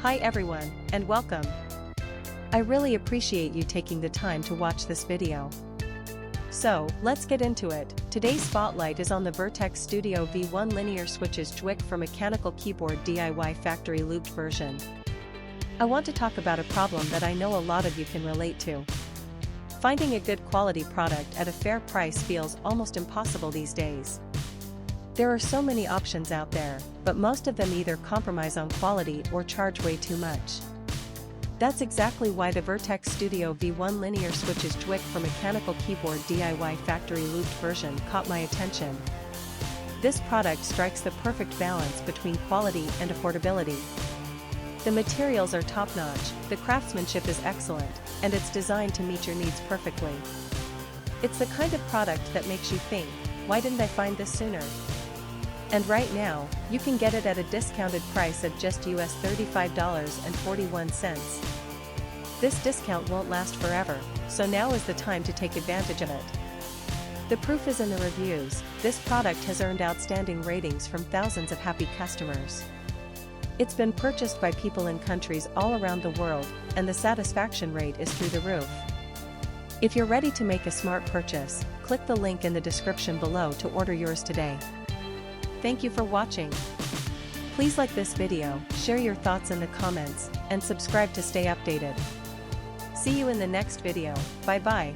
Hi everyone, and welcome. I really appreciate you taking the time to watch this video. So, let's get into it. Today's spotlight is on the VERTEX Studio V1 linear switches Jwick for mechanical keyboard DIY factory lubed version. I want to talk about a problem that I know a lot of you can relate to. Finding a good quality product at a fair price feels almost impossible these days. There are so many options out there, but most of them either compromise on quality or charge way too much. That's exactly why the VERTEX Studio V1 linear switches Jwick for mechanical keyboard DIY factory lubed version caught my attention. This product strikes the perfect balance between quality and affordability. The materials are top-notch, the craftsmanship is excellent, and it's designed to meet your needs perfectly. It's the kind of product that makes you think, why didn't I find this sooner? And right now, you can get it at a discounted price of just US $35.41. This discount won't last forever, so now is the time to take advantage of it. The proof is in the reviews. This product has earned outstanding ratings from thousands of happy customers. It's been purchased by people in countries all around the world, and the satisfaction rate is through the roof. If you're ready to make a smart purchase, click the link in the description below to order yours today. Thank you for watching. Please like this video, share your thoughts in the comments, and subscribe to stay updated. See you in the next video. Bye bye.